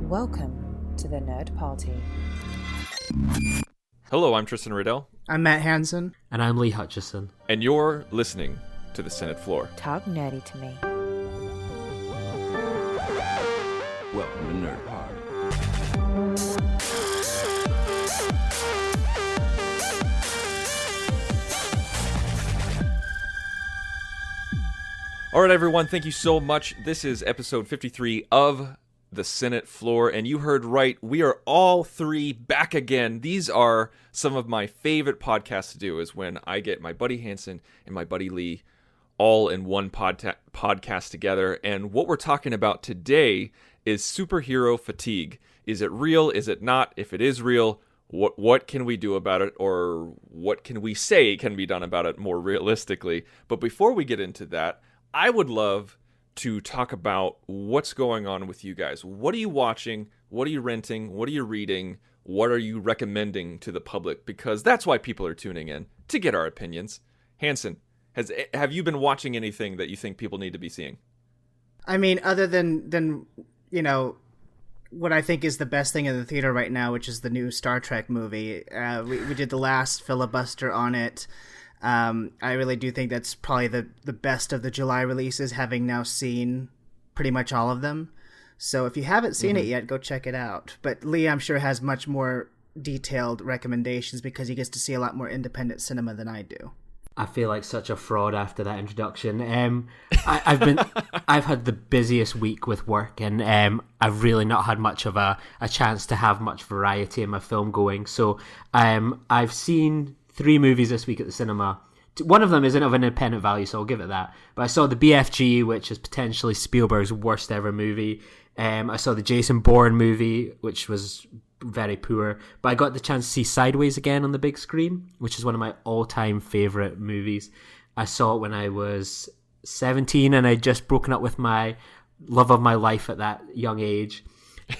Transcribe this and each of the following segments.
Welcome to the Nerd Party. Hello, I'm Tristan Riddell. I'm Matt Hansen. And I'm Lee Hutchison. And you're listening to the Senate Floor. Talk nerdy to me. Welcome to Nerd Party. All right, everyone, thank you so much. This is episode 53 of the Senate Floor, and you heard right. We are all three back again. These are some of my favorite podcasts to do, is when I get my buddy Hansen and my buddy Lee all in one podcast together. And what we're talking about today is superhero fatigue. Is it real? Is it not? If it is real, what can we do about it? Or what can we say can be done about it more realistically? But before we get into that, I would love to talk about what's going on with you guys. What are you watching? What are you renting? What are you reading? What are you recommending to the public? Because that's why people are tuning in, to get our opinions. Hansen, have you been watching anything that you think people need to be seeing? I mean, other than you know, what I think is the best thing in the theater right now, which is the new Star Trek movie. We did the last filibuster on it. I really do think that's probably the best of the July releases, having now seen pretty much all of them. So if you haven't seen it yet, go check it out. But Lee, I'm sure, has much more detailed recommendations because he gets to see a lot more independent cinema than I do. I feel like such a fraud after that introduction. I've had the busiest week with work, and I've really not had much of a chance to have much variety in my film going. So I've seen 3 movies this week at the cinema. One of them isn't of an independent value, so I'll give it that. But I saw the BFG, which is potentially Spielberg's worst ever movie. I saw the Jason Bourne movie, which was very poor. But I got the chance to see Sideways again on the big screen, which is one of my all-time favourite movies. I saw it when I was 17, and I'd just broken up with my love of my life at that young age.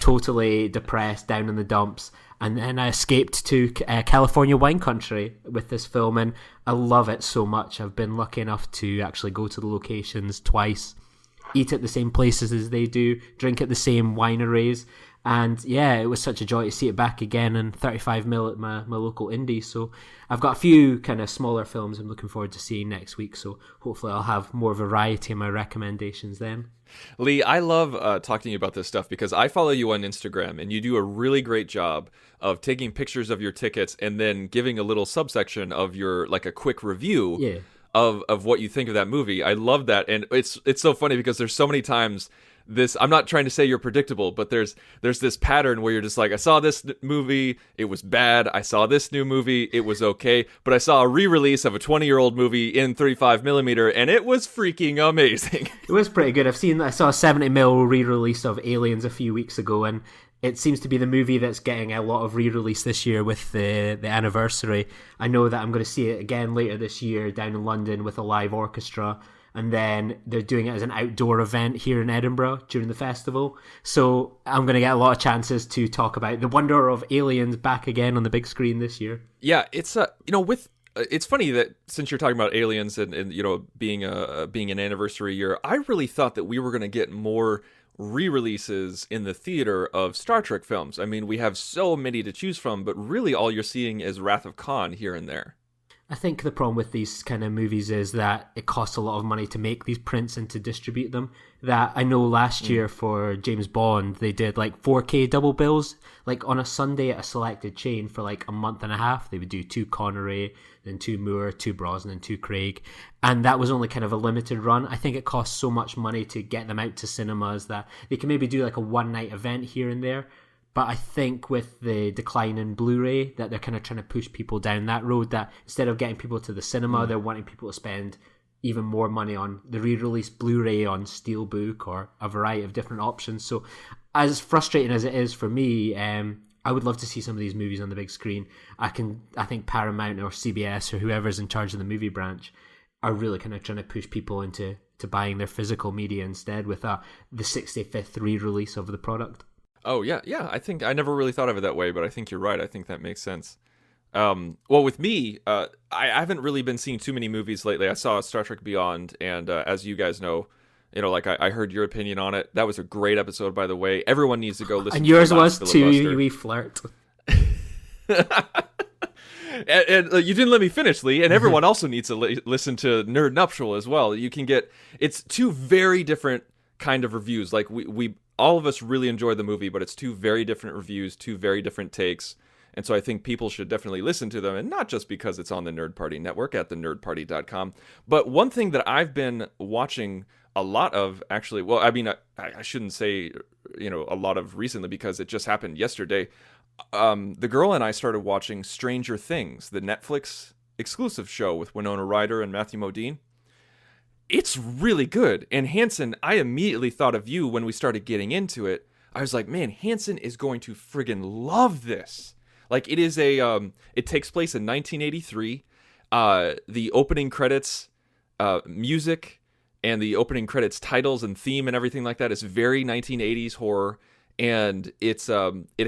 Totally depressed, down in the dumps. And then I escaped to California wine country with this film, and I love it so much. I've been lucky enough to actually go to the locations twice, eat at the same places as they do, drink at the same wineries, and yeah, it was such a joy to see it back again in 35mm at my local indie. So I've got a few kind of smaller films I'm looking forward to seeing next week, so hopefully I'll have more variety in my recommendations then. Lee, I love talking to you about this stuff because I follow you on Instagram, and you do a really great job of taking pictures of your tickets and then giving a little subsection of your, like, a quick review of what you think of that movie. I love that, and it's so funny because there's so many times this, I'm not trying to say you're predictable, but there's this pattern where you're just like, I saw this movie, it was bad. I saw this new movie, it was okay. But I saw a re-release of a 20-year-old movie in 35mm, and it was freaking amazing. It was pretty good. I saw a 70mm re-release of Aliens a few weeks ago, and it seems to be the movie that's getting a lot of re-release this year with the anniversary. I know that I'm going to see it again later this year down in London with a live orchestra. And then they're doing it as an outdoor event here in Edinburgh during the festival. So I'm going to get a lot of chances to talk about the wonder of Aliens back again on the big screen this year. Yeah, it's it's funny that since you're talking about Aliens and you know, being an anniversary year, I really thought that we were going to get more re-releases in the theater of Star Trek films. I mean, we have so many to choose from, but really all you're seeing is Wrath of Khan here and there. I think the problem with these kind of movies is that it costs a lot of money to make these prints and to distribute them. That I know last year for James Bond, they did like 4K double bills, like on a Sunday at a selected chain for like a month and a half. They would do 2 Connery, then 2 Moore, 2 Brosnan, and 2 Craig. And that was only kind of a limited run. I think it costs so much money to get them out to cinemas that they can maybe do like a one-night event here and there. But I think with the decline in Blu-ray, that they're kind of trying to push people down that road, that instead of getting people to the cinema, they're wanting people to spend even more money on the re-release Blu-ray, on Steelbook, or a variety of different options. So as frustrating as it is for me, I would love to see some of these movies on the big screen. I think Paramount or CBS or whoever's in charge of the movie branch are really kind of trying to push people into buying their physical media instead with the 65th re-release of the product. Oh, yeah. I think I never really thought of it that way, but I think you're right. I think that makes sense. Well, with me, I haven't really been seeing too many movies lately. I saw Star Trek Beyond, and as you guys know, Like I heard your opinion on it. That was a great episode, by the way. Everyone needs to go listen. And to yours the was last too. Filibuster. You wee flirt. And you didn't let me finish, Lee. And everyone also needs to listen to Nerd Nuptial as well. You can get it's two very different kind of reviews. Like we all of us really enjoyed the movie, but it's two very different reviews, two very different takes. And so I think people should definitely listen to them, and not just because it's on the Nerd Party Network at thenerdparty.com. But one thing that I've been watching a lot of, actually, well, I mean, I shouldn't say, a lot of recently because it just happened yesterday. The girl and I started watching Stranger Things, the Netflix exclusive show with Winona Ryder and Matthew Modine. It's really good. And Hanson, I immediately thought of you when we started getting into it. I was like, man, Hanson is going to friggin' love this. Like, it is it takes place in 1983. The opening credits music and the opening credits titles and theme and everything like that is very 1980s horror. And it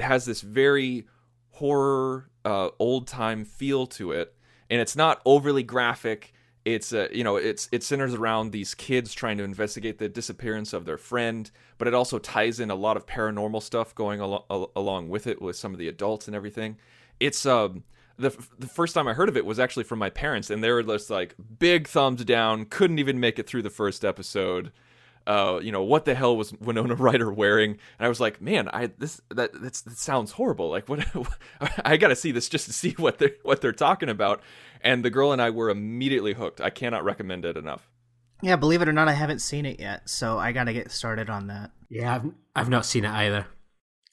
has this very horror, old-time feel to it. And it's not overly graphic. It's it centers around these kids trying to investigate the disappearance of their friend, but it also ties in a lot of paranormal stuff going along with it, with some of the adults and everything. It's the first time I heard of it was actually from my parents, and they were just like big thumbs down, couldn't even make it through the first episode. What the hell was Winona Ryder wearing? And I was like, man, that sounds horrible. Like, what? I got to see this just to see what they're talking about. And the girl and I were immediately hooked. I cannot recommend it enough. Yeah, believe it or not, I haven't seen it yet, so I got to get started on that. Yeah, I've not seen it either.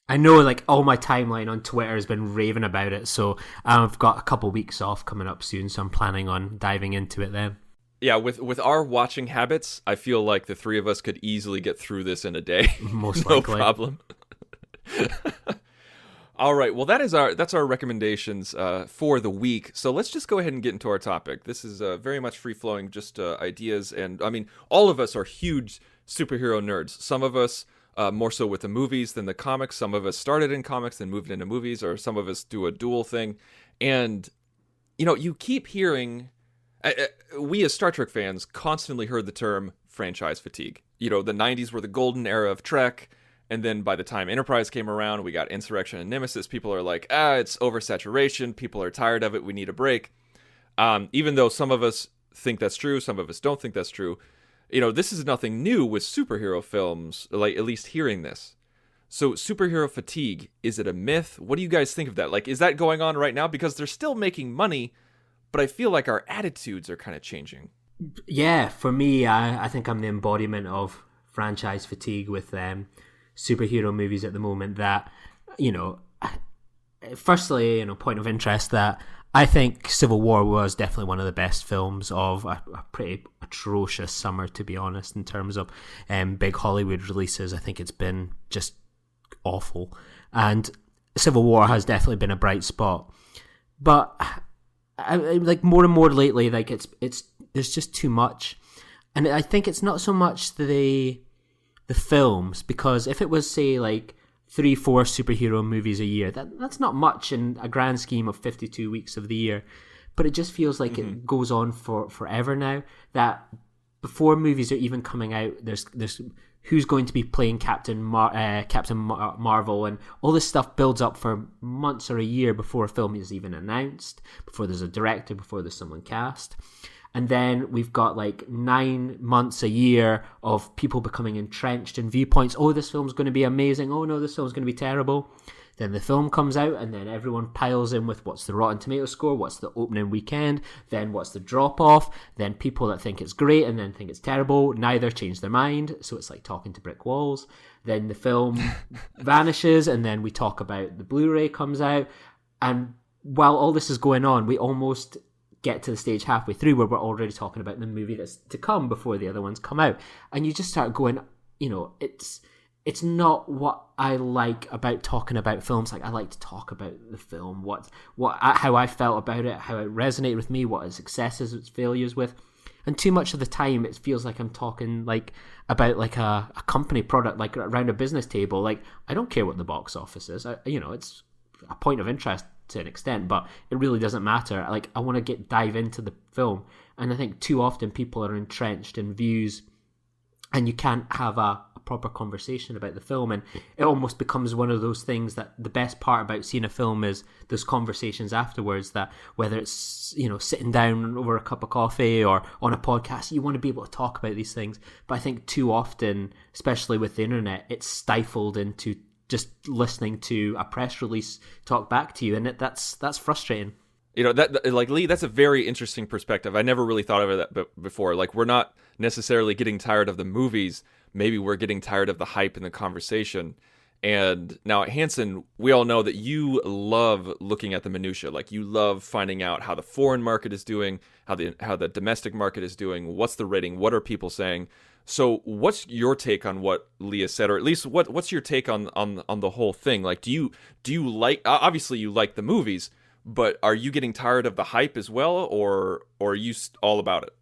I know, like, all my timeline on Twitter has been raving about it, so I've got a couple weeks off coming up soon, so I'm planning on diving into it then. Yeah, with our watching habits, I feel like the three of us could easily get through this in a day. Most no likely. problem. All right, well, that's our recommendations for the week. So let's just go ahead and get into our topic. This is very much free-flowing, just ideas. And, I mean, all of us are huge superhero nerds. Some of us more so with the movies than the comics. Some of us started in comics and moved into movies, or some of us do a dual thing. And, you keep hearing... we as Star Trek fans constantly heard the term franchise fatigue. The 90s were the golden era of Trek. And then by the time Enterprise came around, we got Insurrection and Nemesis. People are like, it's oversaturation. People are tired of it. We need a break. Even though some of us think that's true, some of us don't think that's true. This is nothing new with superhero films, like at least hearing this. So superhero fatigue, is it a myth? What do you guys think of that? Like, is that going on right now? Because they're still making money, but I feel like our attitudes are kind of changing. Yeah, for me, I think I'm the embodiment of franchise fatigue with superhero movies at the moment. That, firstly, point of interest, that I think Civil War was definitely one of the best films of a pretty atrocious summer, to be honest, in terms of big Hollywood releases. I think it's been just awful. And Civil War has definitely been a bright spot. But I like more and more lately, like it's there's just too much. And I think it's not so much the films, because if it was, say, like 3-4 superhero movies a year, that's not much in a grand scheme of 52 weeks of the year. But it just feels like it goes on for forever now, that before movies are even coming out, there's who's going to be playing Captain Marvel, and all this stuff builds up for months or a year before a film is even announced, before there's a director, before there's someone cast. And then we've got like 9 months a year of people becoming entrenched in viewpoints. Oh, this film's going to be amazing. Oh no, this film's going to be terrible. Then the film comes out, and then everyone piles in with what's the Rotten Tomatoes score, what's the opening weekend, then what's the drop-off, then people that think it's great and then think it's terrible, neither change their mind, so it's like talking to brick walls. Then the film vanishes, and then we talk about the Blu-ray comes out, and while all this is going on, we almost get to the stage halfway through where we're already talking about the movie that's to come before the other ones come out. And you just start going, it's not what I like about talking about films. Like, I like to talk about the film, how I felt about it, how it resonated with me, what its successes, its failures with. And too much of the time, it feels like I'm talking like about like a company product, like around a business table. Like, I don't care what the box office is. It's a point of interest to an extent, but it really doesn't matter. Like, I want to dive into the film, and I think too often people are entrenched in views and you can't have a proper conversation about the film, and it almost becomes one of those things that the best part about seeing a film is those conversations afterwards, that whether it's, you know, sitting down over a cup of coffee or on a podcast, you want to be able to talk about these things. But I think too often, especially with the internet, it's stifled into just listening to a press release talk back to you, and that's frustrating. You know, that, like, Lee, that's a very interesting perspective. I never really thought of it before. Like, we're not necessarily getting tired of the movies. Maybe we're getting tired of the hype and the conversation. And now at Hanson, we all know that you love looking at the minutia. Like, you love finding out how the foreign market is doing, how the domestic market is doing, what's the rating, what are people saying. So what's your take on what Leah said, or at least what's your take on the whole thing? Like, do you like, obviously you like the movies, but are you getting tired of the hype as well, or are you all about it?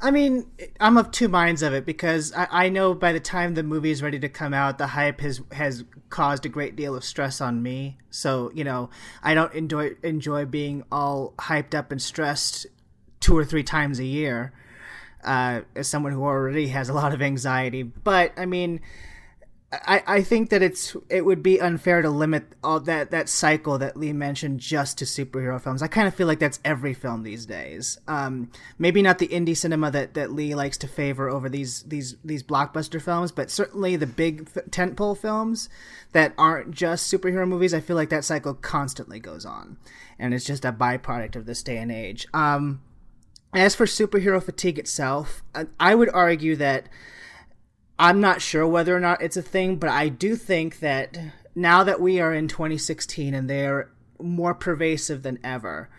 I mean, I'm of two minds of it, because I know by the time the movie is ready to come out, the hype has caused a great deal of stress on me. So, you know, I don't enjoy being all hyped up and stressed 2 or 3 times a year, as someone who already has a lot of anxiety. But I mean, I think that it would be unfair to limit all that cycle that Lee mentioned just to superhero films. I kind of feel like that's every film these days. Maybe not the indie cinema that Lee likes to favor over these blockbuster films, but certainly the big tentpole films that aren't just superhero movies. I feel like that cycle constantly goes on, and it's just a byproduct of this day and age. As for superhero fatigue itself, I would argue that I'm not sure whether or not it's a thing, but I do think that now that we are in 2016 and they're more pervasive than ever,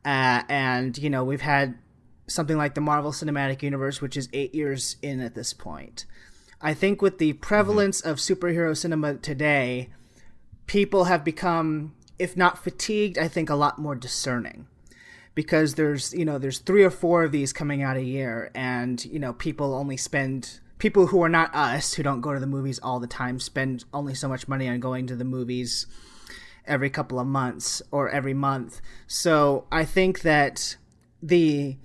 and, you know, we've had something like the Marvel Cinematic Universe, which is 8 years in at this point. I think with the prevalence of superhero cinema today, people have become, if not fatigued, I think a lot more discerning. Because there's 3 or 4 of these coming out a year, and, you know, people who are not us, who don't go to the movies all the time, spend only so much money on going to the movies every couple of months or every month. So I think that the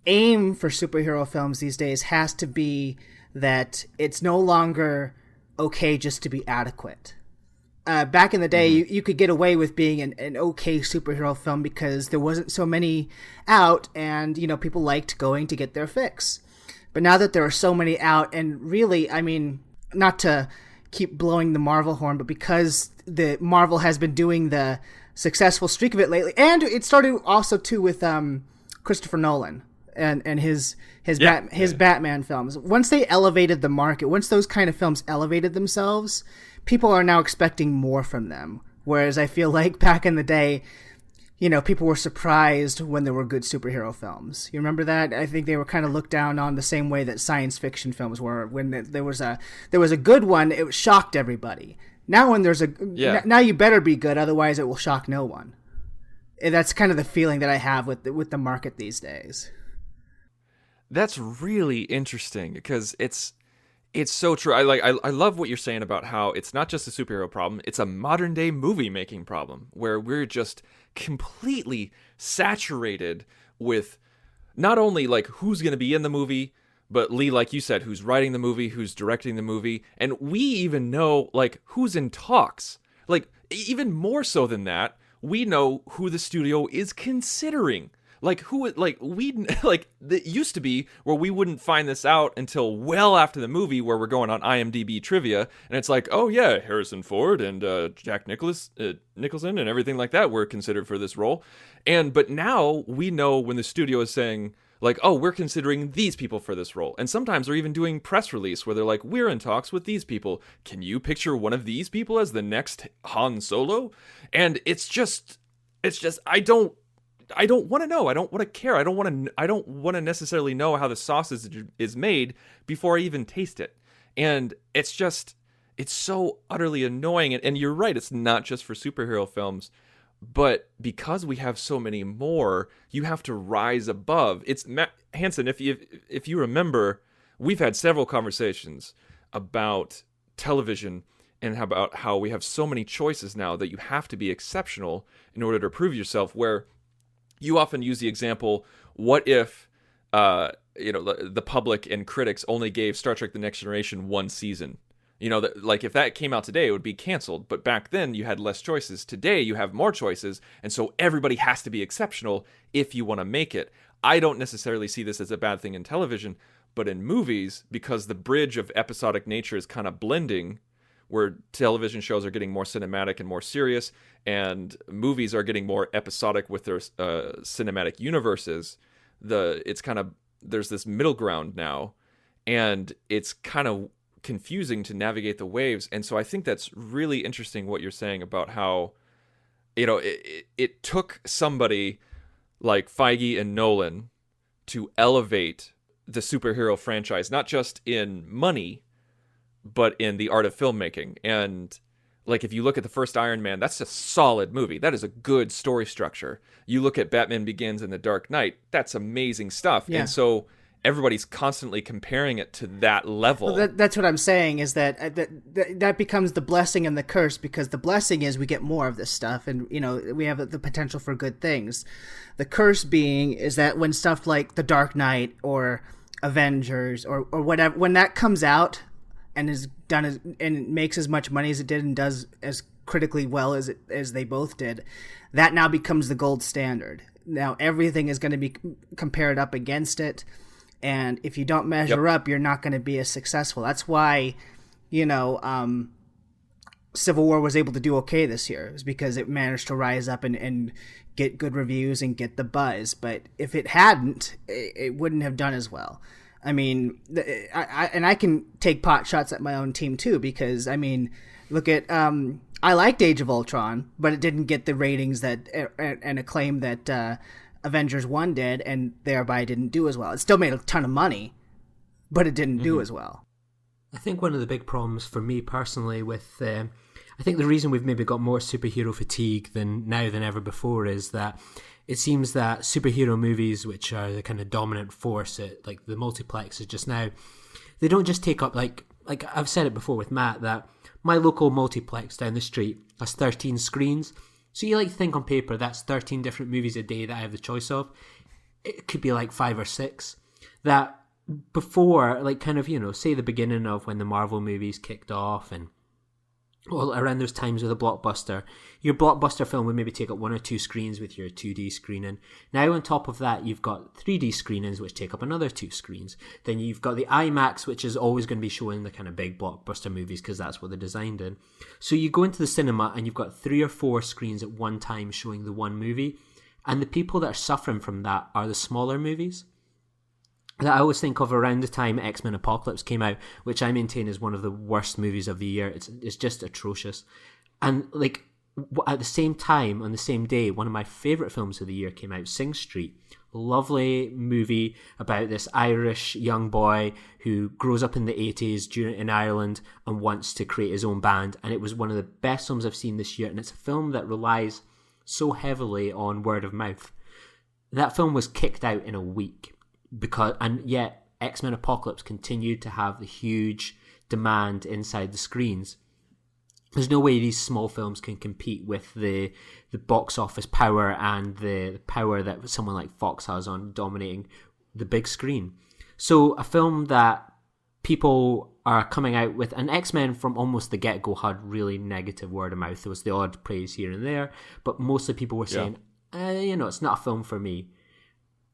aim for superhero films these days has to be that it's no longer okay just to be adequate. Back in the day, you could get away with being an okay superhero film because there wasn't so many out, and, you know, people liked going to get their fix. But now that there are so many out, and really, I mean, not to keep blowing the Marvel horn, but because the Marvel has been doing the successful streak of it lately, and it started also too with Christopher Nolan and his Batman films. Once they elevated the market, once those kind of films elevated themselves, people are now expecting more from them. Whereas I feel like back in the day, you know, people were surprised when there were good superhero films. You remember that? I think they were kind of looked down on the same way that science fiction films were. When there was a good one, it shocked everybody. Now when there's now you better be good, otherwise it will shock no one. And that's kind of the feeling that I have with the market these days. That's really interesting, because it's so true. I love what you're saying about how it's not just a superhero problem, it's a modern day movie making problem, where we're just completely saturated with not only like who's going to be in the movie, but Lee, like you said, who's writing the movie, who's directing the movie, and we even know like who's in talks. Like, even more so than that, we know who the studio is considering. Like, it used to be where we wouldn't find this out until well after the movie, where we're going on IMDb trivia, and it's like, oh yeah, Harrison Ford and Jack Nicholson and everything like that were considered for this role. But now we know when the studio is saying, like, oh, we're considering these people for this role. And sometimes they're even doing press release where they're like, we're in talks with these people. Can you picture one of these people as the next Han Solo? And it's just I don't want to know. I don't want to care. I don't want to necessarily know how the sausage is made before I even taste it. And it's so utterly annoying. And you're right. It's not just for superhero films, but because we have so many more, you have to rise above. It's Hanson. If you remember, we've had several conversations about television and about how we have so many choices now that you have to be exceptional in order to prove yourself, where you often use the example, what if the public and critics only gave Star Trek: The Next Generation one season. Like if that came out today, it would be canceled. But back then, you had less choices. Today, you have more choices, and so everybody has to be exceptional if you want to make it. I don't necessarily see this as a bad thing in television, but in movies, because the bridge of episodic nature is kind of blending, where television shows are getting more cinematic and more serious, and movies are getting more episodic with their cinematic universes. There's this middle ground now, and it's kind of confusing to navigate the waves. And so I think that's really interesting what you're saying about how, it took somebody like Feige and Nolan to elevate the superhero franchise, not just in money, but in the art of filmmaking. And like, if you look at the first Iron Man, that's a solid movie. That is a good story structure. You look at Batman Begins and The Dark Knight, that's amazing stuff. Yeah. And so everybody's constantly comparing it to that level. Well, that's what I'm saying, is that that becomes the blessing and the curse, because the blessing is we get more of this stuff, and we have the potential for good things. The curse being is that when stuff like The Dark Knight or Avengers or whatever, when that comes out and is done and makes as much money as it did and does as critically well as they both did, that now becomes the gold standard. Now everything is going to be compared up against it. And if you don't measure up, you're not going to be as successful. That's why, Civil War was able to do okay this year, is because it managed to rise up and get good reviews and get the buzz. But if it hadn't, it wouldn't have done as well. I mean, I can take pot shots at my own team too, because look at I liked Age of Ultron, but it didn't get the ratings that and acclaim that Avengers 1 did, and thereby didn't do as well. It still made a ton of money, but it didn't do as well. I think one of the big problems for me personally with, I think the reason we've maybe got more superhero fatigue than ever before is that it seems that superhero movies, which are the kind of dominant force at like the multiplexes just now, they don't just take up, like I've said it before with Matt, that my local multiplex down the street has 13 screens. So you think on paper that's 13 different movies a day that I have the choice of. It could be like 5 or 6. That before, say the beginning of when the Marvel movies kicked off and around those times with a blockbuster, your blockbuster film would maybe take up 1 or 2 screens with your 2D screening. Now on top of that, you've got 3D screenings which take up another 2 screens. Then you've got the IMAX, which is always going to be showing the kind of big blockbuster movies because that's what they're designed in. So you go into the cinema and you've got 3 or 4 screens at one time showing the one movie, and the people that are suffering from that are the smaller movies. That I always think of around the time X-Men Apocalypse came out, which I maintain is one of the worst movies of the year. It's just atrocious. And at the same time, on the same day, one of my favourite films of the year came out, Sing Street. Lovely movie about this Irish young boy who grows up in the 80s in Ireland and wants to create his own band. And it was one of the best films I've seen this year. And it's a film that relies so heavily on word of mouth. That film was kicked out in a week. And yet X-Men Apocalypse continued to have the huge demand inside the screens. There's no way these small films can compete with the box office power and the power that someone like Fox has on dominating the big screen. So a film that people are coming out with, and X-Men from almost the get-go had really negative word of mouth. There was the odd praise here and there, but mostly people were saying, it's not a film for me.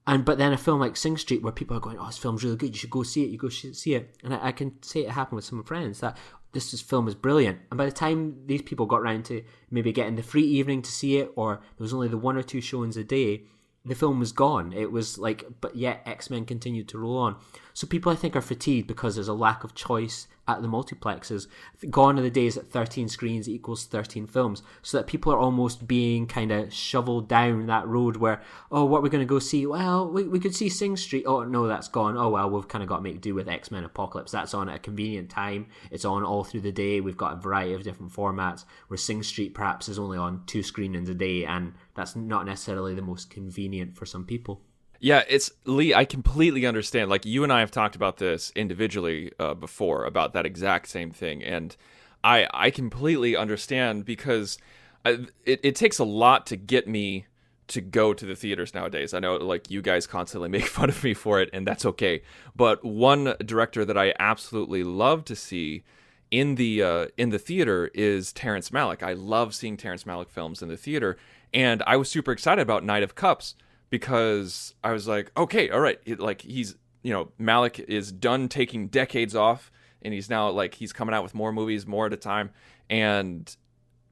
But then a film like Sing Street, where people are going, this film's really good, you should go see it, see it. And I can say it happened with some friends, that film is brilliant. And by the time these people got round to maybe getting the free evening to see it, or there was only the 1 or 2 showings a day, the film was gone. It was but yet X-Men continued to roll on. So people, I think, are fatigued because there's a lack of choice at the multiplexes. Gone are the days that 13 screens equals 13 films, so that people are almost being kind of shoveled down that road where, what are we going to go see? Well, we could see Sing Street. Oh, no, that's gone. Oh, well, we've kind of got to make do with X-Men Apocalypse. That's on at a convenient time. It's on all through the day. We've got a variety of different formats, where Sing Street perhaps is only on 2 screenings a day, and that's not necessarily the most convenient for some people. Yeah, it's Lee, I completely understand. You and I have talked about this individually before, about that exact same thing. And I completely understand, because it takes a lot to get me to go to the theaters nowadays. I know like you guys constantly make fun of me for it, and that's okay. But one director that I absolutely love to see in the theater is Terrence Malick. I love seeing Terrence Malick films in the theater, and I was super excited about Knight of Cups because I was like, okay, all right, he's, Malick is done taking decades off, and he's now like he's coming out with more movies, more at a time. And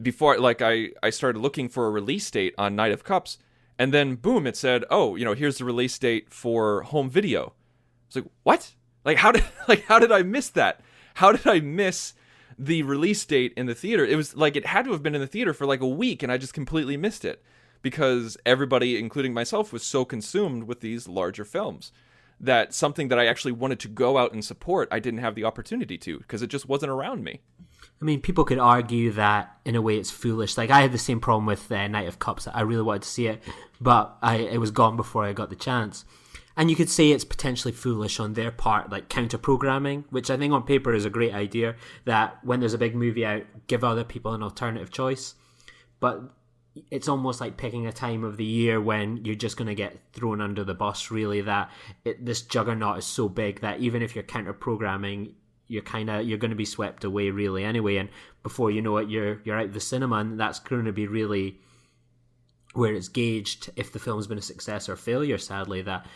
before, like, I started looking for a release date on Knight of Cups, and then boom, it said, oh, here's the release date for home video. It's like, what? Like, how did I miss that? How did I miss the release date in the theater? It was like it had to have been in the theater for like a week, and I just completely missed it because everybody, including myself, was so consumed with these larger films that something that I actually wanted to go out and support, I didn't have the opportunity to because it just wasn't around me. I mean, people could argue that in a way it's foolish. Like, I had the same problem with Knight of Cups. I really wanted to see it, but it was gone before I got the chance. And you could say it's potentially foolish on their part, like counter-programming, which I think on paper is a great idea, that when there's a big movie out, give other people an alternative choice. But it's almost like picking a time of the year when you're just going to get thrown under the bus, really, that this juggernaut is so big that even if you're counter-programming, you're going to be swept away really anyway, and before you know it, you're out of the cinema, and that's going to be really where it's gauged if the film's been a success or failure. Sadly, that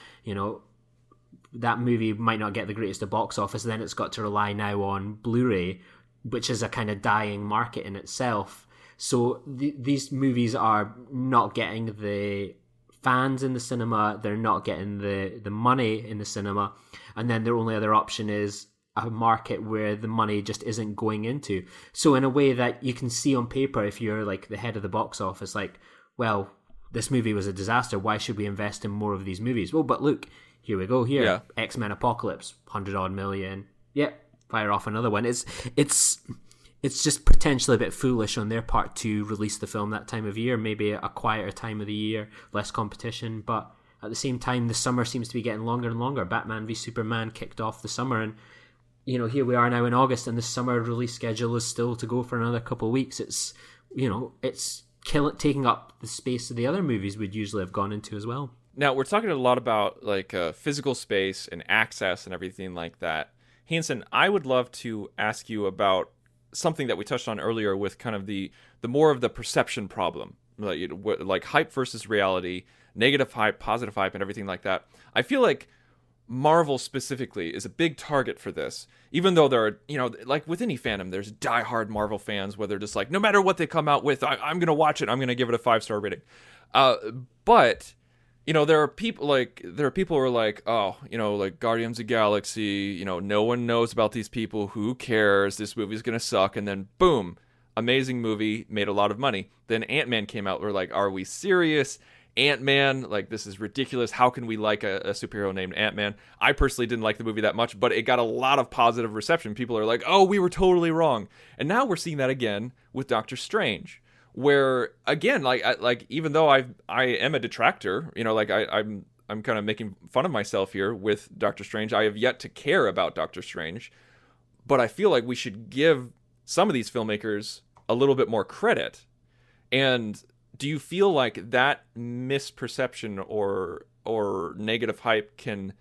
that movie might not get the greatest of box office, then it's got to rely now on Blu-ray, which is a kind of dying market in itself. So these movies are not getting the fans in the cinema, they're not getting the money in the cinema, and then their only other option is a market where the money just isn't going into. So in a way that you can see on paper, if you're like the head of the box office, like, well, this movie was a disaster, why should we invest in more of these movies? Well, but look, here we go, here, X-Men Apocalypse, 100 odd million, fire off another one. It's just potentially a bit foolish on their part to release the film that time of year, maybe a quieter time of the year, less competition, but at the same time, the summer seems to be getting longer and longer. Batman v Superman kicked off the summer, and here we are now in August, and the summer release schedule is still to go for another couple of weeks. It's, it's taking up the space of the other movies we'd usually have gone into as well. Now, we're talking a lot about like physical space and access and everything like that. Hanson, I would love to ask you about something that we touched on earlier with kind of the more of the perception problem, like hype versus reality, negative hype, positive hype, and everything like that. I feel like Marvel specifically is a big target for this, even though there are, like with any fandom, there's diehard Marvel fans where they're just like, no matter what they come out with, I'm going to watch it. I'm going to give it a 5-star rating. But, there are people who are like, oh, like Guardians of the Galaxy, no one knows about these people. Who cares? This movie's going to suck. And then boom, amazing movie, made a lot of money. Then Ant-Man came out. We're like, are we serious? Ant-Man, like, this is ridiculous. How can we like a superhero named Ant-Man? I personally didn't like the movie that much, but it got a lot of positive reception. People are like, oh, we were totally wrong. And now we're seeing that again with Doctor Strange, where, again, like even though I am a detractor, I'm kind of making fun of myself here with Doctor Strange. I have yet to care about Doctor Strange, but I feel like we should give some of these filmmakers a little bit more credit. And do you feel like that misperception or negative hype can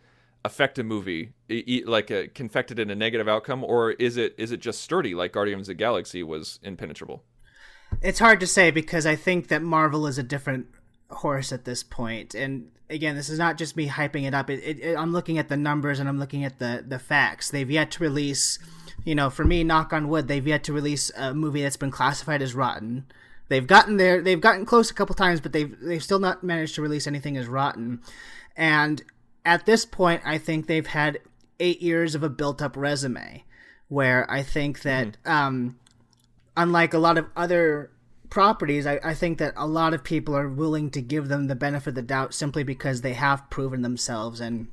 affect a movie, can affect it in a negative outcome, or is it just sturdy like Guardians of the Galaxy was impenetrable? It's hard to say because I think that Marvel is a different horse at this point. And again, this is not just me hyping it up. I'm looking at the numbers and I'm looking at the facts. They've yet to release, for me, knock on wood, they've yet to release a movie that's been classified as rotten. They've gotten close a couple times, but they've still not managed to release anything as rotten. And at this point, I think they've had 8 years of a built-up resume, where I think that, unlike a lot of other properties, I think that a lot of people are willing to give them the benefit of the doubt simply because they have proven themselves. And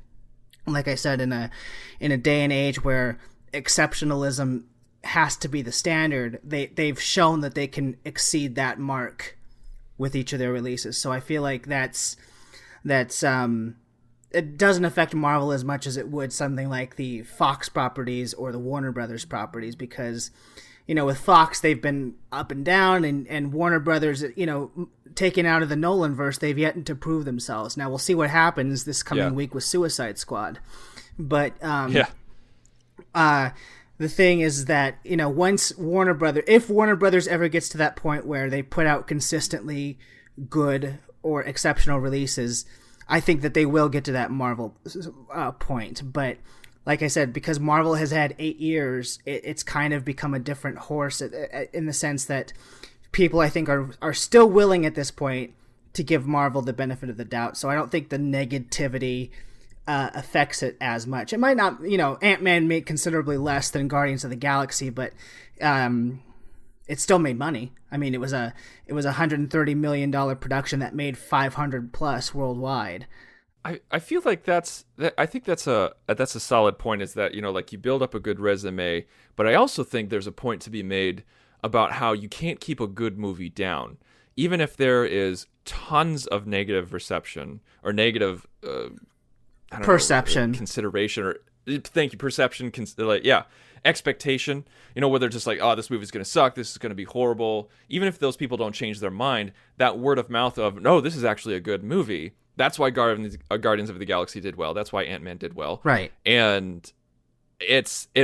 like I said, in a day and age where exceptionalism has to be the standard, they've shown that they can exceed that mark with each of their releases. So I feel like that's it doesn't affect Marvel as much as it would something like the Fox properties or the Warner Brothers properties, because, you know, with Fox, they've been up and down, and Warner Brothers, you know, taken out of the Nolanverse, they've yet to prove themselves. Now, we'll see what happens this coming week with Suicide Squad. But the thing is that, you know, if Warner Brothers ever gets to that point where they put out consistently good or exceptional releases, I think that they will get to that Marvel point. But like I said, because Marvel has had 8 years, it's kind of become a different horse in the sense that people, I think, are still willing at this point to give Marvel the benefit of the doubt. So I don't think the negativity affects it as much. It might not, you know, Ant-Man made considerably less than Guardians of the Galaxy, but it still made money. I mean, it was a $130 million production that made 500 plus worldwide. I feel like I think that's a solid point, is that, you know, like, you build up a good resume, but I also think there's a point to be made about how you can't keep a good movie down, even if there is tons of negative reception or negative perception, consideration, or thank you, perception, expectation, you know, whether it's just like, oh, this movie's going to suck, this is going to be horrible. Even if those people don't change their mind, that word of mouth of, no, this is actually a good movie. That's why Guardians of the Galaxy did well. That's why Ant-Man did well. Right. And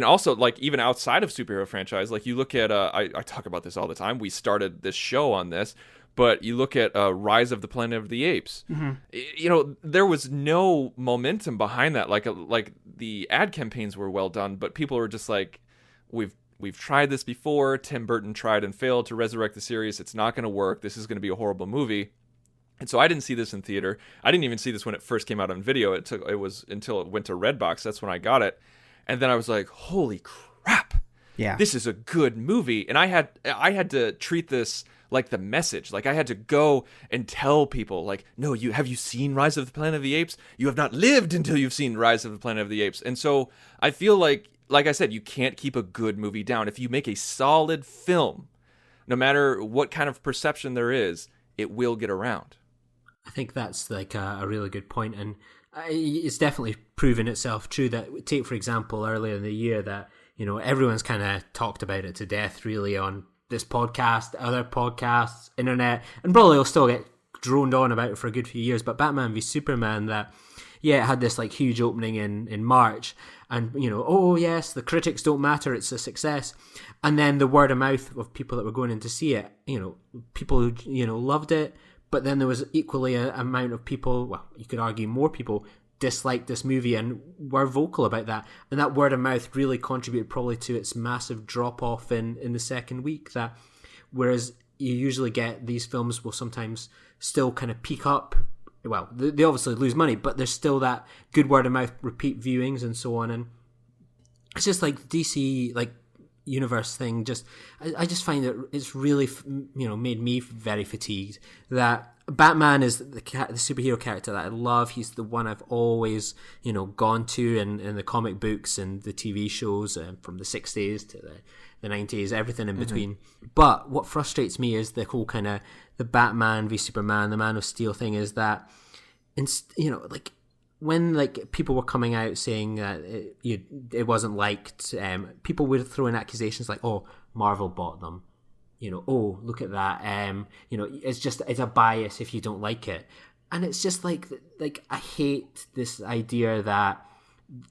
also, like, even outside of superhero franchise, like, you look at, I talk about this all the time. We started this show on this, but you look at Rise of the Planet of the Apes. Mm-hmm. You know, there was no momentum behind that. Like the ad campaigns were well done, but people were just like, we've tried this before. Tim Burton tried and failed to resurrect the series. It's not going to work. This is going to be a horrible movie. And so I didn't see this in theater. I didn't even see this when it first came out on video. It was until it went to Redbox. That's when I got it. And then I was like, holy crap. Yeah. This is a good movie. And I had to treat this like the Message. Like, I had to go and tell people, like, no, have you seen Rise of the Planet of the Apes? You have not lived until you've seen Rise of the Planet of the Apes. And so I feel like I said, you can't keep a good movie down. If you make a solid film, no matter what kind of perception there is, it will get around. I think that's like a really good point, and it's definitely proven itself true. That, take for example, earlier in the year, that, you know, everyone's kind of talked about it to death, really, on this podcast, other podcasts, internet, and probably will still get droned on about it for a good few years. But Batman v Superman, that, yeah, it had this like huge opening in March, and, you know, oh yes, the critics don't matter, it's a success. And then the word of mouth of people that were going in to see it, you know, people who, you know, loved it. But then there was equally an amount of people, well, you could argue more people, disliked this movie and were vocal about that. And that word of mouth really contributed probably to its massive drop-off in the second week. That, whereas you usually get, these films will sometimes still kind of peak up. Well, they obviously lose money, but there's still that good word of mouth, repeat viewings and so on. And it's just like DC, like, universe thing, I just find that it's really, you know, made me very fatigued. That Batman is the superhero character that I love. He's the one I've always, you know, gone to in the comic books and the TV shows, from the 60s to the 90s, everything in between. But what frustrates me is the whole kind of the Batman v Superman, the Man of Steel thing, is that, you know, like, when, like, people were coming out saying that it wasn't liked, people would throw in accusations like, oh, Marvel bought them, you know, oh, look at that, you know, it's a bias if you don't like it. And it's just like I hate this idea that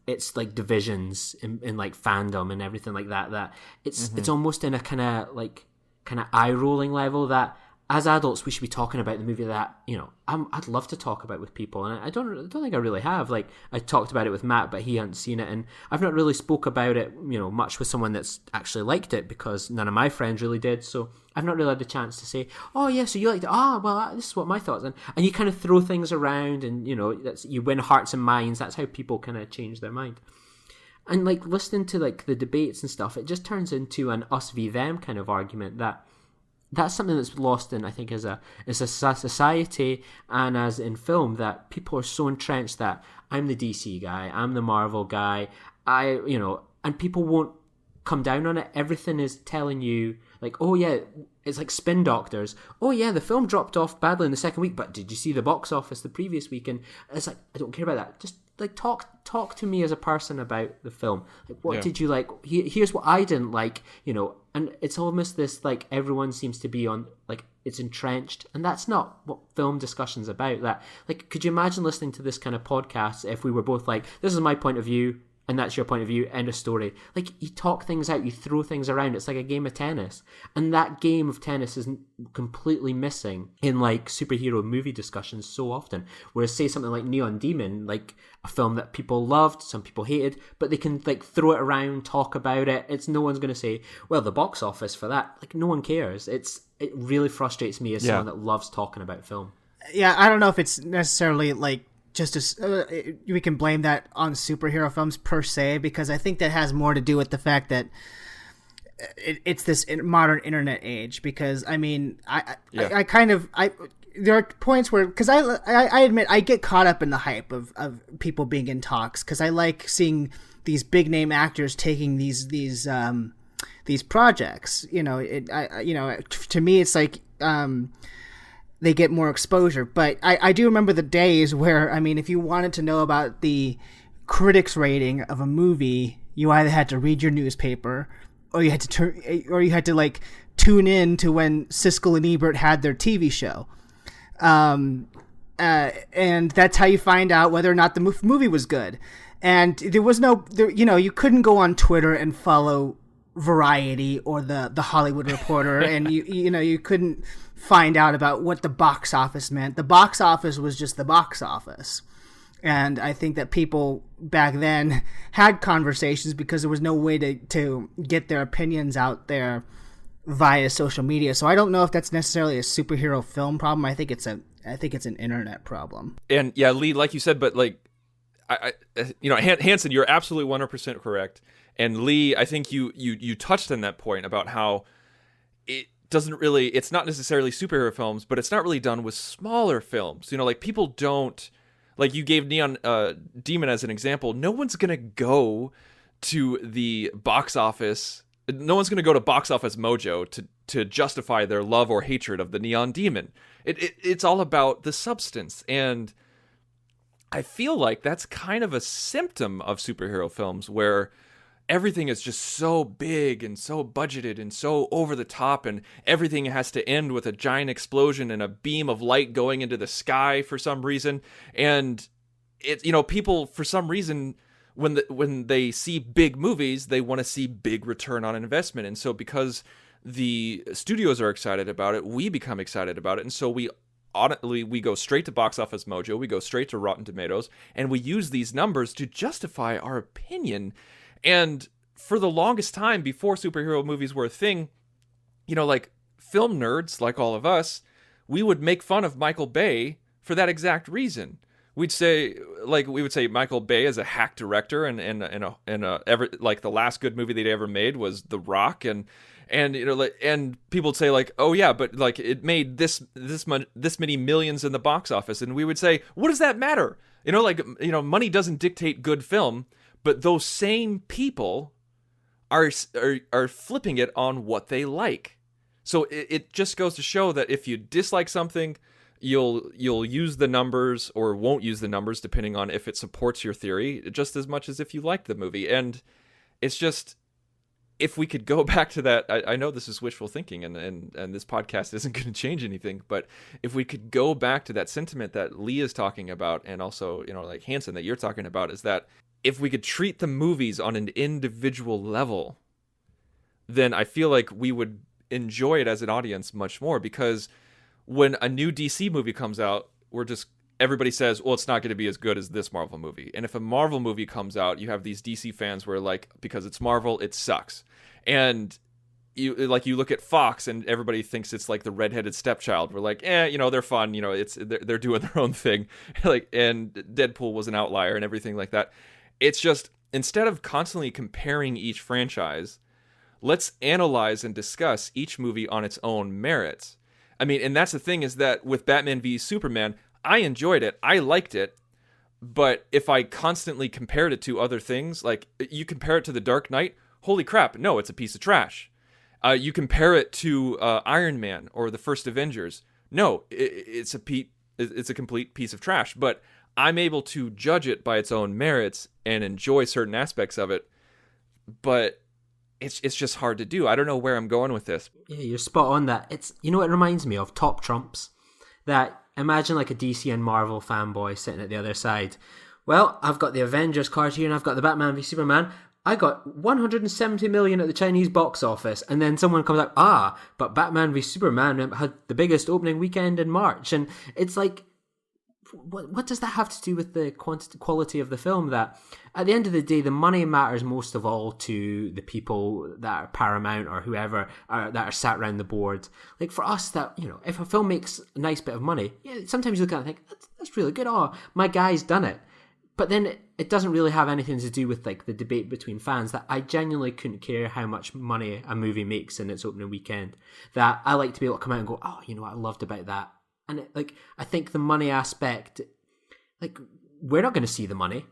it's like divisions in like fandom and everything like that it's almost in a kind of eye rolling level, that as adults, we should be talking about the movie that, you know, I'd love to talk about with people, and I don't think I really have. Like, I talked about it with Matt, but he hadn't seen it, and I've not really spoke about it, you know, much with someone that's actually liked it, because none of my friends really did. So I've not really had the chance to say, oh yeah, so you liked it? Ah, well, this is what my thoughts. And you kind of throw things around, and, you know, you win hearts and minds. That's how people kind of change their mind. And, like, listening to, like, the debates and stuff, it just turns into an us v them kind of argument. That's something that's lost in, I think, as a society and as in film, that people are so entrenched that I'm the DC guy, I'm the Marvel guy, you know, and people won't come down on it. Everything is telling you, like, oh yeah, it's like Spin Doctors. Oh yeah, the film dropped off badly in the second week, but did you see the box office the previous week? And it's like, I don't care about that. Just like talk to me as a person about the film. Like, what did you like? Here's what I didn't like, and it's almost this, like, everyone seems to be on, like, it's entrenched, and that's not what film discussion's about. That, like, could you imagine listening to this kind of podcast if we were both like, this is my point of view and that's your point of view, end of story. Like, you talk things out, you throw things around. It's like a game of tennis. And that game of tennis is completely missing in, like, superhero movie discussions so often. Whereas, say, something like Neon Demon, like a film that people loved, some people hated, but they can, like, throw it around, talk about it. No one's going to say, well, the box office for that, like, no one cares. It really frustrates me as someone that loves talking about film. Yeah, I don't know if it's necessarily, like, just as we can blame that on superhero films per se, because I think that has more to do with the fact that it's this modern internet age. Because I mean, I there are points where, because I admit I get caught up in the hype of people being in talks, because I like seeing these big name actors taking these projects. To me it's like, they get more exposure. But I do remember the days where, I mean, if you wanted to know about the critics rating of a movie, you either had to read your newspaper, or you had to like tune in to when Siskel and Ebert had their TV show. And that's how you find out whether or not the movie was good. And there was you couldn't go on Twitter and follow Variety or the Hollywood Reporter, and you couldn't find out about what the box office meant. The box office was just the box office. And I think that people back then had conversations because there was no way to get their opinions out there via social media. So I don't know if that's necessarily a superhero film problem. I think it's an internet problem. And yeah, Lee, like you said, but like, Hanson, you're absolutely 100% correct. And Lee, I think you touched on that point about how it's not necessarily superhero films, but it's not really done with smaller films. Like, people don't, like, you gave Neon Demon as an example. No one's going to go to the box office. No one's going to go to Box Office Mojo to justify their love or hatred of the Neon Demon. It's all about the substance. And I feel like that's kind of a symptom of superhero films, where everything is just so big and so budgeted and so over the top, and everything has to end with a giant explosion and a beam of light going into the sky for some reason. And people, for some reason, when they see big movies, they want to see big return on investment. And so because the studios are excited about it, we become excited about it. And so we go straight to Box Office Mojo, we go straight to Rotten Tomatoes, and we use these numbers to justify our opinion. And for the longest time, before superhero movies were a thing, like, film nerds like all of us, we would make fun of Michael Bay for that exact reason. We would say Michael Bay is a hack director, and the last good movie they'd ever made was The Rock, and people would say, like, oh yeah, but like, it made this many millions in the box office, and we would say, what does that matter? Money doesn't dictate good film. But those same people are flipping it on what they like. So it just goes to show that if you dislike something, you'll use the numbers or won't use the numbers, depending on if it supports your theory, just as much as if you like the movie. And it's just, if we could go back to that, I know this is wishful thinking, and this podcast isn't going to change anything, but if we could go back to that sentiment that Lee is talking about, and also, like Hanson, that you're talking about, is that if we could treat the movies on an individual level, then I feel like we would enjoy it as an audience much more. Because when a new DC movie comes out, everybody says, well, it's not going to be as good as this Marvel movie. And if a Marvel movie comes out, you have these DC fans where, like, because it's Marvel, it sucks. And you look at Fox, and everybody thinks it's like the redheaded stepchild. We're like, they're fun, they're doing their own thing. And Deadpool was an outlier and everything like that. It's just, instead of constantly comparing each franchise, let's analyze and discuss each movie on its own merits. I mean, and that's the thing, is that with Batman v Superman, I enjoyed it, I liked it, but if I constantly compared it to other things, like, you compare it to The Dark Knight, holy crap, no, it's a piece of trash. You compare it to Iron Man or the first Avengers. No, it's a complete piece of trash. But I'm able to judge it by its own merits and enjoy certain aspects of it. But it's just hard to do. I don't know where I'm going with this. Yeah, you're spot on that. It's, you know what it reminds me of? Top Trumps. That, imagine like a DC and Marvel fanboy sitting at the other side. Well, I've got the Avengers card here and I've got the Batman v Superman. I got 170 million at the Chinese box office. And then someone comes out, but Batman v Superman had the biggest opening weekend in March. And it's like, what does that have to do with the quality of the film? That at the end of the day, the money matters most of all to the people that are Paramount or whoever that are sat around the board. Like for us, that, you know, if a film makes a nice bit of money, yeah, sometimes you look at it and think, that's really good. Oh, my guy's done it. But then it doesn't really have anything to do with like the debate between fans. That I genuinely couldn't care how much money a movie makes in its opening weekend. That I like to be able to come out and go, oh, you know what I loved about that. And I think the money aspect, like, we're not going to see the money.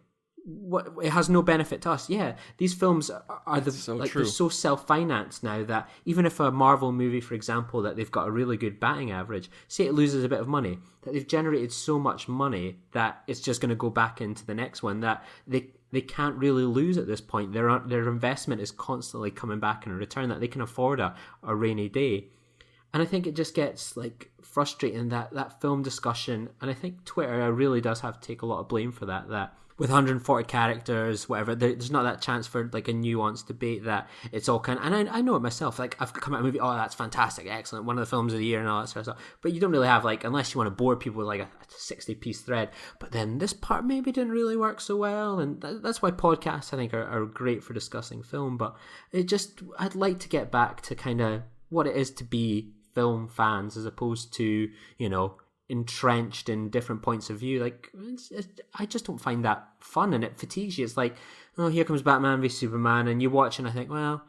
It has no benefit to us. Yeah, these films are they're so self-financed now that even if a Marvel movie, for example, that they've got a really good batting average, say it loses a bit of money, that they've generated so much money that it's just going to go back into the next one, that they can't really lose at this point. Their investment is constantly coming back in a return, that they can afford a rainy day. And I think it just gets like frustrating, that film discussion, and I think Twitter really does have to take a lot of blame for that with 140 characters, whatever, there's not that chance for like a nuanced debate, that it's all kind of, and I know it myself, like I've come out a movie, oh, that's fantastic, excellent, one of the films of the year and all that sort of stuff, but you don't really have, like, unless you want to bore people with like a 60-piece thread, but then this part maybe didn't really work so well, and that's why podcasts I think are great for discussing film. But I'd like to get back to kind of what it is to be film fans as opposed to, you know, entrenched in different points of view. Like, I just don't find that fun, and it fatigues you. It's like, oh, here comes Batman v Superman, and you watch and I think, well,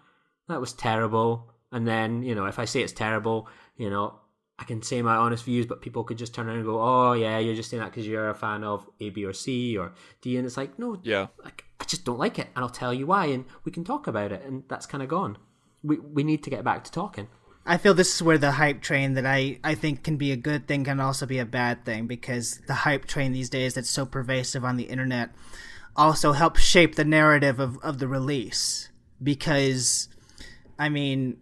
that was terrible. And then, you know, if I say it's terrible, you know, I can say my honest views, but people could just turn around and go, oh yeah, you're just saying that because you're a fan of A, B, or C, or D, and it's like, no, yeah, like, I just don't like it, and I'll tell you why, and we can talk about it, and that's kind of gone. We need to get back to talking. I feel this is where the hype train that I think can be a good thing can also be a bad thing, because the hype train these days that's so pervasive on the internet also helps shape the narrative of the release. Because, I mean,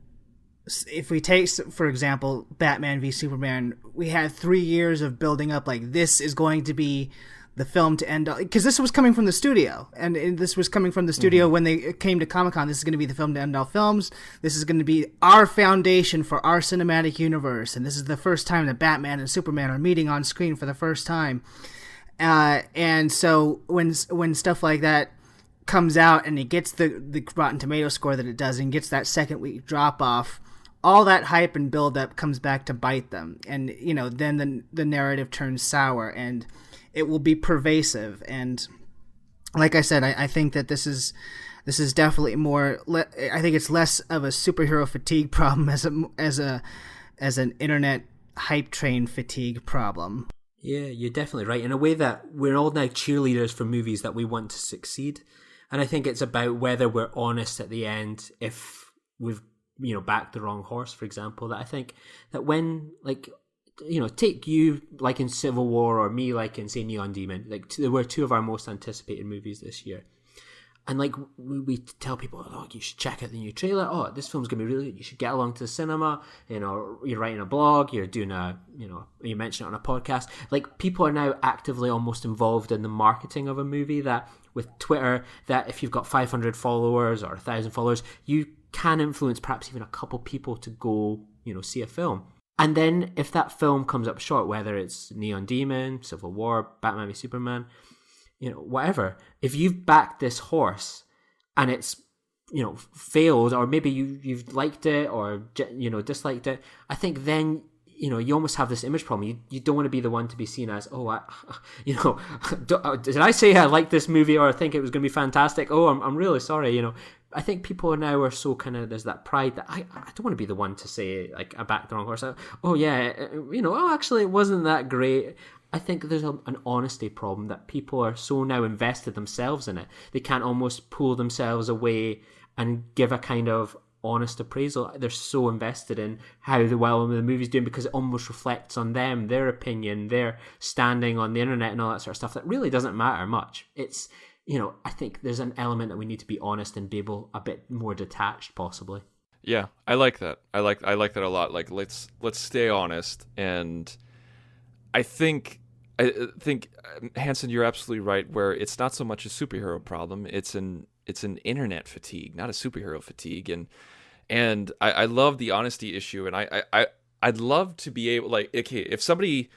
if we take, for example, Batman v Superman, we had 3 years of building up, like, this is going to be the film to end all, because this was coming from the studio, and this was coming from the studio when they came to Comic-Con. This is going to be the film to end all films. This is going to be our foundation for our cinematic universe, and this is the first time that Batman and Superman are meeting on screen for the first time. And so when stuff like that comes out and it gets the Rotten Tomato score that it does and gets that second week drop off, all that hype and build up comes back to bite them, and you know, then the narrative turns sour and it will be pervasive. And like I said, I think that this is definitely more. I think it's less of a superhero fatigue problem as an internet hype train fatigue problem. Yeah, you're definitely right. In a way that we're all now cheerleaders for movies that we want to succeed, and I think it's about whether we're honest at the end if we've, you know, backed the wrong horse. For example, that I think that when, like, you know, take you like in Civil War, or me like in, say, Neon Demon, like they were two of our most anticipated movies this year, and like we tell people, oh, you should check out the new trailer, oh, this film's gonna be really good, you should get along to the cinema, you know, you're writing a blog, you're doing a, you know, you mention it on a podcast. Like, people are now actively almost involved in the marketing of a movie, that with Twitter, that if you've got 500 followers or 1,000 followers, you can influence perhaps even a couple people to go, you know, see a film. And then if that film comes up short, whether it's Neon Demon, Civil War, Batman v Superman, you know, whatever, if you've backed this horse and it's, you know, failed, or maybe you've liked it or, you know, disliked it, I think then, you know, you almost have this image problem. You don't want to be the one to be seen as, oh, you know, did I say I liked this movie or I think it was going to be fantastic? Oh, I'm really sorry, you know. I think people now are so kind of, there's that pride that I don't want to be the one to say, like, I backed the wrong horse. Oh, yeah, you know, oh, actually, it wasn't that great. I think there's an honesty problem, that people are so now invested themselves in it. They can't almost pull themselves away and give a kind of honest appraisal. They're so invested in how the movie's doing because it almost reflects on them, their opinion, their standing on the internet and all that sort of stuff that really doesn't matter much. It's, I think there's an element that we need to be honest and be able a bit more detached, possibly. Yeah, I like that. I like that a lot. Like, let's stay honest. And I think Hanson, you're absolutely right. Where it's not so much a superhero problem; it's an internet fatigue, not a superhero fatigue. And I love the honesty issue. And I'd love to be able, like, okay, if somebody,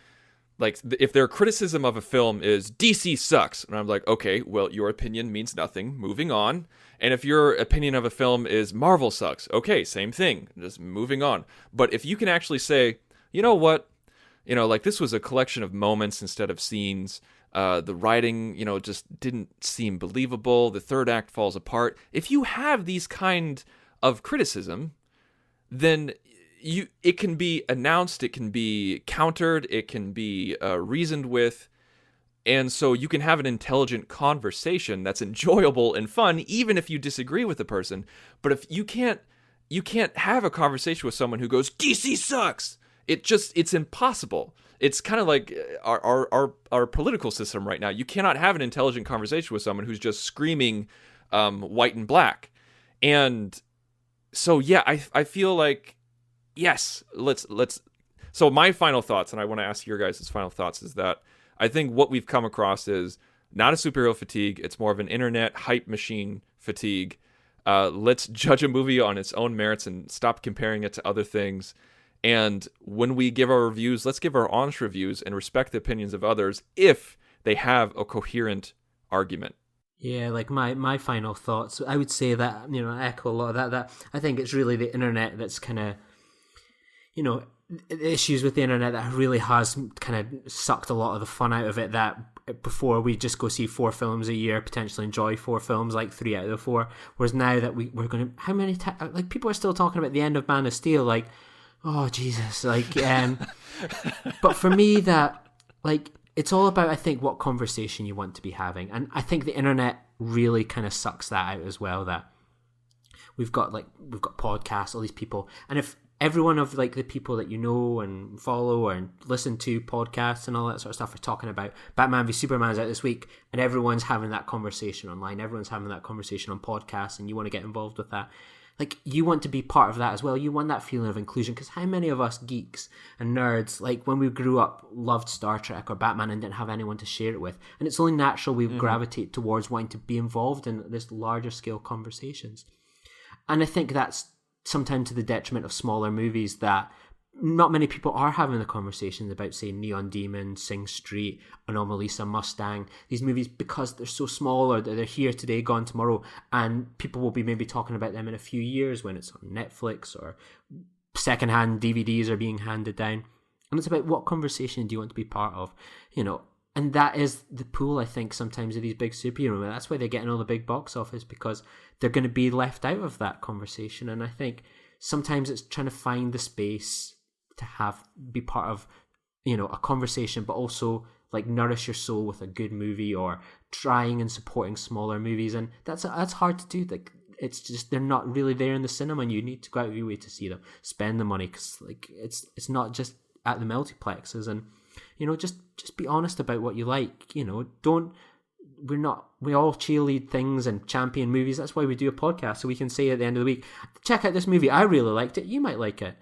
like, if their criticism of a film is DC sucks, and I'm like, okay, well, your opinion means nothing. Moving on. And if your opinion of a film is Marvel sucks, okay, same thing. Just moving on. But if you can actually say, you know what, like, this was a collection of moments instead of scenes. The writing, just didn't seem believable. The third act falls apart. If you have these kind of criticism, then it can be announced, it can be countered, it can be reasoned with, and so you can have an intelligent conversation that's enjoyable and fun, even if you disagree with the person. But if you can't have a conversation with someone who goes, DC sucks, it's impossible. It's kind of like our political system right now. You cannot have an intelligent conversation with someone who's just screaming white and black. And so, yeah, I feel like, yes, let's. So my final thoughts, and I want to ask your guys' final thoughts, is that I think what we've come across is not a superhero fatigue. It's more of an internet hype machine fatigue. Let's judge a movie on its own merits and stop comparing it to other things. And when we give our reviews, let's give our honest reviews and respect the opinions of others if they have a coherent argument. Yeah, like my final thoughts, I would say that, I echo a lot of that I think it's really the internet that's kind of, issues with the internet that really has kind of sucked a lot of the fun out of it, that before we just go see 4 films a year, potentially enjoy 4 films, like 3 out of the 4, whereas now that we're going to, how many times, like, people are still talking about the end of Man of Steel, like, oh, Jesus, like, but for me, that, like, it's all about, I think, what conversation you want to be having. And I think the internet really kind of sucks that out as well, that we've got podcasts, all these people. And if every one of, like, the people that you know and follow and listen to podcasts and all that sort of stuff are talking about Batman v Superman's out this week, and everyone's having that conversation online, everyone's having that conversation on podcasts, and you want to get involved with that, like, you want to be part of that as well. You want that feeling of inclusion, because how many of us geeks and nerds, like, when we grew up, loved Star Trek or Batman and didn't have anyone to share it with? And it's only natural we gravitate towards wanting to be involved in this larger scale conversations. And I think that's sometimes to the detriment of smaller movies, that not many people are having the conversations about, say, Neon Demon, Sing Street, Anomalisa, Mustang, these movies, because they're so small, or they're here today, gone tomorrow, and people will be maybe talking about them in a few years when it's on Netflix or secondhand DVDs are being handed down. And it's about what conversation do you want to be part of, and that is the pool, I think, sometimes of these big superhero movies. That's why they're getting all the big box office, because they're going to be left out of that conversation. And I think sometimes it's trying to find the space to be part of, a conversation, but also, like, nourish your soul with a good movie, or trying and supporting smaller movies. And that's hard to do. Like, it's just, they're not really there in the cinema, and you need to go out of your way to see them, spend the money, because, like, it's not just at the multiplexes. And just be honest about what you like. We all cheerlead things and champion movies. That's why we do a podcast, so we can say at the end of the week, check out this movie, I really liked it, you might like it,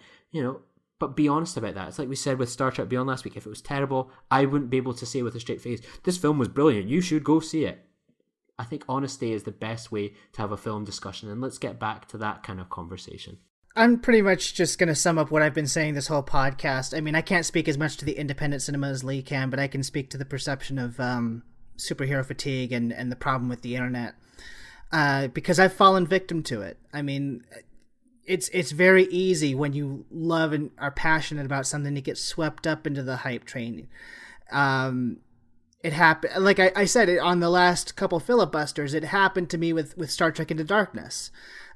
but be honest about that. It's like we said with Star Trek Beyond last week. If it was terrible, I wouldn't be able to say with a straight face, this film was brilliant, you should go see it. I think honesty is the best way to have a film discussion, and let's get back to that kind of conversation. I'm pretty much just going to sum up what I've been saying this whole podcast. I mean, I can't speak as much to the independent cinema as Lee can, but I can speak to the perception of superhero fatigue and the problem with the internet, because I've fallen victim to it. I mean, it's very easy when you love and are passionate about something to get swept up into the hype train. It happened, like I said it on the last couple filibusters, it happened to me with Star Trek Into Darkness.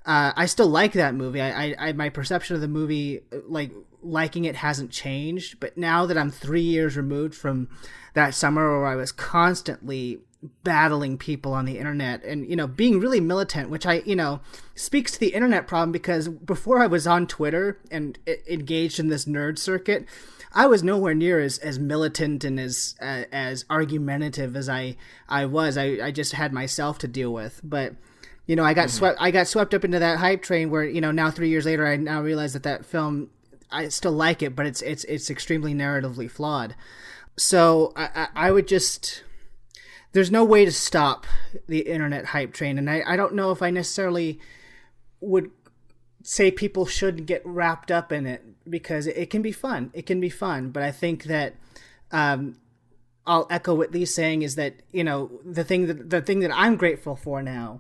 I still like that movie. I my perception of the movie, like, liking it hasn't changed, but now that I'm 3 years removed from that summer where I was constantly battling people on the internet and, being really militant, which speaks to the internet problem, because before I was on Twitter and engaged in this nerd circuit, I was nowhere near as militant and as argumentative as I was. I just had myself to deal with. But, I got swept up into that hype train where, now 3 years later, I now realize that film, I still like it, but it's extremely narratively flawed. So I would just... There's no way to stop the internet hype train, and I don't know if I necessarily would say people should get wrapped up in it, because it can be fun. It can be fun, but I think that I'll echo what Lee's saying is that, the thing that I'm grateful for now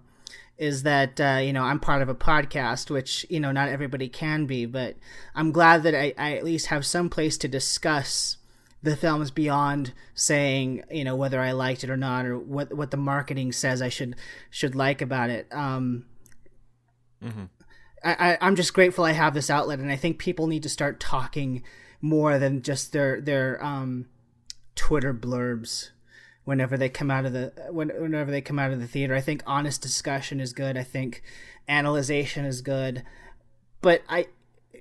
is that I'm part of a podcast, which not everybody can be, but I'm glad that I at least have some place to discuss the films beyond saying, whether I liked it or not, or what the marketing says I should like about it. I'm just grateful I have this outlet, and I think people need to start talking more than just their Twitter blurbs whenever they come out of the theater. I think honest discussion is good. I think analyzation is good, but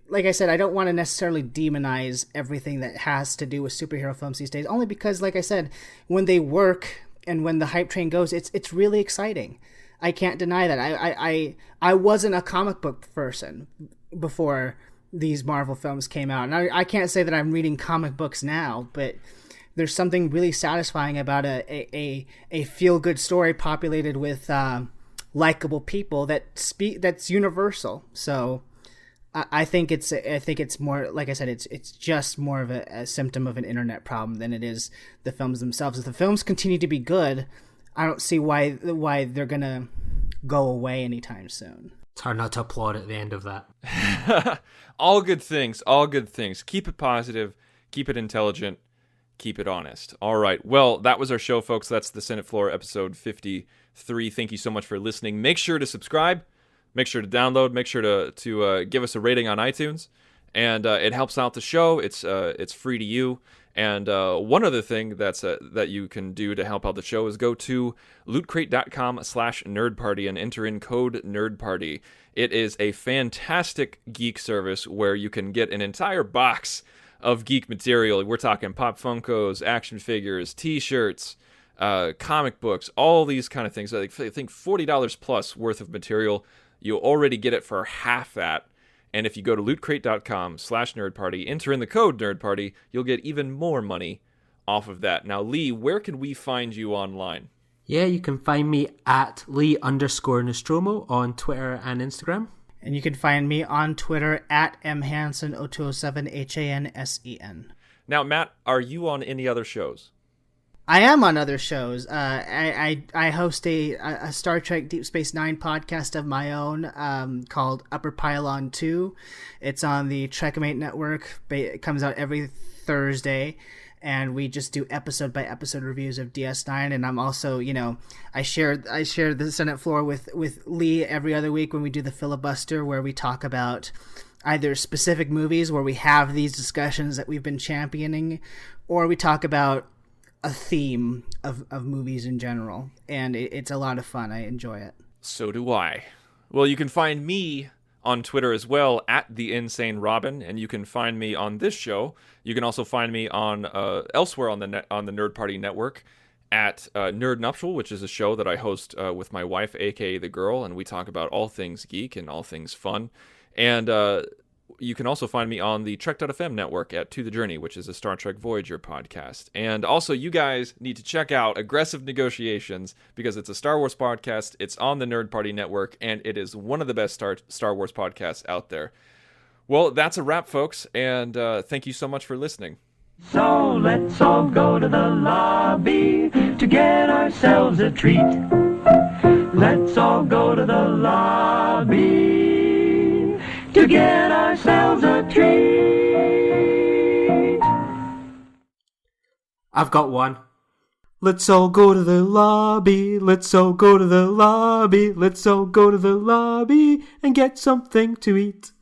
like I said, I don't want to necessarily demonize everything that has to do with superhero films these days, only because, like I said, when they work and when the hype train goes, it's really exciting. I can't deny that. I wasn't a comic book person before these Marvel films came out, and I can't say that I'm reading comic books now, but there's something really satisfying about a feel-good story populated with likable people that's universal. So I think it's more, like I said, it's just more of a symptom of an internet problem than it is the films themselves. If the films continue to be good, I don't see why they're gonna go away anytime soon. It's hard not to applaud at the end of that. All good things. Keep it positive. Keep it intelligent. Keep it honest. All right. Well, that was our show, folks. That's the Senate Floor, episode 53. Thank you so much for listening. Make sure to subscribe. Make sure to download. Make sure to give us a rating on iTunes, and it helps out the show. It's free to you. And one other thing that you can do to help out the show is go to lootcrate.com/nerdparty and enter in code nerdparty. It is a fantastic geek service where you can get an entire box of geek material. We're talking Pop Funkos, action figures, T-shirts, comic books, all these kind of things. I think $40 plus worth of material. You already get it for half that. And if you go to lootcrate.com/nerdparty, enter in the code nerdparty, you'll get even more money off of that. Now, Lee, where can we find you online? Yeah, you can find me at Lee_Nostromo on Twitter and Instagram. And you can find me on Twitter at mhansen0207, HANSEN. Now, Matt, are you on any other shows? I am on other shows. I host a Star Trek Deep Space Nine podcast of my own called Upper Pylon 2. It's on the Trekmate Network. It comes out every Thursday, and we just do episode by episode reviews of DS9. And I'm also, I share the Senate Floor with Lee every other week when we do the filibuster, where we talk about either specific movies where we have these discussions that we've been championing, or we talk about a theme of movies in general, and it's a lot of fun. I enjoy it. So do I. Well, you can find me on Twitter as well at The Insane Robin, and you can find me on this show. You can also find me on elsewhere on the Nerd Party Network at Nerd Nuptial, which is a show that I host with my wife, aka the girl, and we talk about all things geek and all things fun. And you can also find me on the Trek.fm network at To The Journey, which is a Star Trek Voyager podcast. And also, you guys need to check out Aggressive Negotiations, because it's a Star Wars podcast, it's on the Nerd Party Network, and it is one of the best Star Wars podcasts out there. Well, that's a wrap, folks, and thank you so much for listening. So let's all go to the lobby to get ourselves a treat. Let's all go to the lobby to get ourselves a treat. I've got one. Let's all go to the lobby, let's all go to the lobby, let's all go to the lobby and get something to eat.